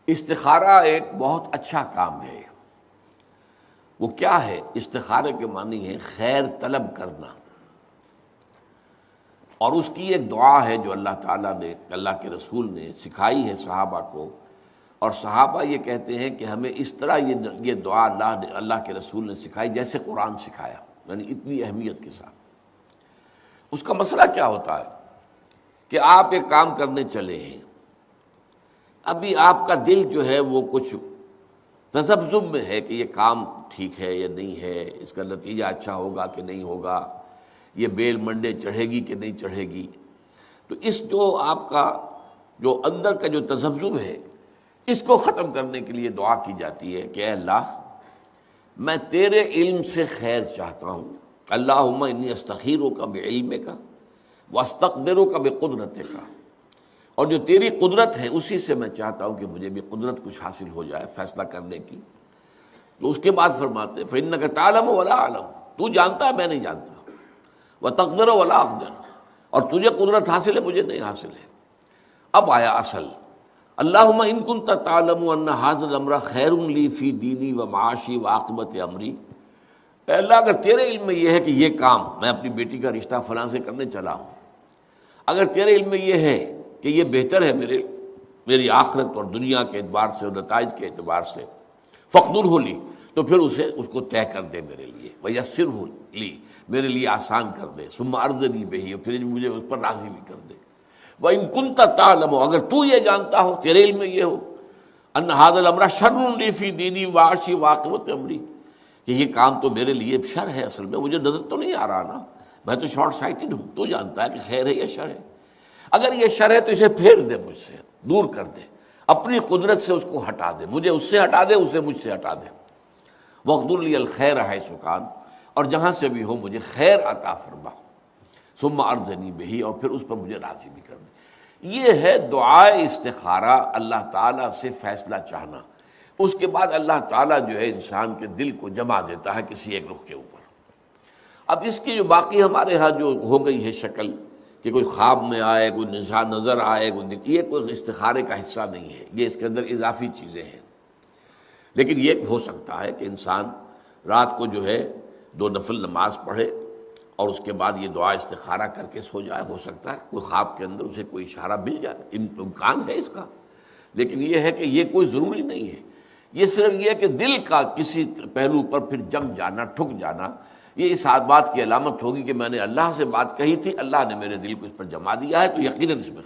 استخارہ ایک بہت اچھا کام ہے۔ وہ کیا ہے؟ استخارے کے معنی ہے خیر طلب کرنا، اور اس کی ایک دعا ہے جو اللہ تعالیٰ نے، اللہ کے رسول نے سکھائی ہے صحابہ کو، اور صحابہ یہ کہتے ہیں کہ ہمیں اس طرح یہ دعا اللہ کے رسول نے سکھائی جیسے قرآن سکھایا، یعنی اتنی اہمیت کے ساتھ۔ اس کا مسئلہ کیا ہوتا ہے کہ آپ ایک کام کرنے چلے ہیں، ابھی آپ کا دل جو ہے وہ کچھ تذبذب میں ہے کہ یہ کام ٹھیک ہے یا نہیں ہے، اس کا نتیجہ اچھا ہوگا کہ نہیں ہوگا، یہ بیل منڈے چڑھے گی کہ نہیں چڑھے گی۔ تو اس جو آپ کا جو اندر کا جو تذبذب ہے، اس کو ختم کرنے کے لیے دعا کی جاتی ہے کہ اے اللہ، میں تیرے علم سے خیر چاہتا ہوں، اللہم انی استخیرک بعلمک واستقدرک بقدرتک، اور جو تیری قدرت ہے اسی سے میں چاہتا ہوں کہ مجھے بھی قدرت کچھ حاصل ہو جائے فیصلہ کرنے کی۔ تو اس کے بعد فرماتے ہیں فإنک تعلم ولا اعلم، تو جانتا ہے میں نہیں جانتا، وتقدر ولا اقدر، اور تجھے قدرت حاصل ہے مجھے نہیں حاصل ہے۔ اب آیا اصل، اللہم ان کنت تعلم ان ھذا الامر خیر لی فی دینی و معاشی و عاقبت امری، اے اللہ اگر تیرے علم میں یہ ہے کہ یہ کام میں اپنی بیٹی کا رشتہ فلاں سے کرنے چلا ہوں، اگر تیرے علم میں یہ ہے کہ یہ بہتر ہے میری آخرت اور دنیا کے اعتبار سے اور نتائج کے اعتبار سے، فقدرہ لی، تو پھر اس کو طے کر دے میرے لیے، ویسرہ لی، میرے لیے آسان کر دے، ثم ارضنی بہ، اور پھر مجھے اس پر راضی بھی کر دے۔ وَإِن كُنتَ تَعْلَمُ، اگر تو یہ جانتا ہو، تیرے علم میں یہ ہو، ان ھذا الامر شر لی فی دینی وعاشی وعاقبۃ امری، کہ یہ کام تو میرے لیے شر ہے، اصل میں مجھے نظر تو نہیں آ رہا نا، میں تو شارٹ سائٹڈ ہوں، تو جانتا ہے کہ خیر ہے یا شر ہے۔ اگر یہ شر ہے تو اسے پھیر دے، مجھ سے دور کر دے، اپنی قدرت سے اس کو ہٹا دے، مجھے اس سے ہٹا دے، اسے مجھ سے ہٹا دے۔ وَاقْدُرْ لِي الْخَيْرَ حَيْثُ كَانَ، اور جہاں سے بھی ہو مجھے خیر عطا فرما، ثُمَّ أَرْضِنِي بِهِ، اور پھر اس پر مجھے راضی بھی کر دے۔ یہ ہے دعائے استخارہ، اللہ تعالیٰ سے فیصلہ چاہنا۔ اس کے بعد اللہ تعالیٰ جو ہے انسان کے دل کو جما دیتا ہے کسی ایک رخ کے اوپر۔ اب اس کی جو باقی ہمارے ہاں جو ہو گئی ہے شکل کہ کوئی خواب میں آئے، کوئی نشان نظر آئے، یہ کوئی استخارے کا حصہ نہیں ہے، یہ اس کے اندر اضافی چیزیں ہیں۔ لیکن یہ ہو سکتا ہے کہ انسان رات کو جو ہے 2 نفل نماز پڑھے اور اس کے بعد یہ دعا استخارہ کر کے سو جائے، ہو سکتا ہے کوئی خواب کے اندر اسے کوئی اشارہ مل جائے، امکان ہے اس کا۔ لیکن یہ ہے کہ یہ کوئی ضروری نہیں ہے، یہ صرف یہ ہے کہ دل کا کسی پہلو پر پھر جم جانا، ٹھک جانا، یہ اس بات کی علامت ہوگی کہ میں نے اللہ سے بات کہی تھی، اللہ نے میرے دل کو اس پر جما دیا ہے، تو یقیناً اس میں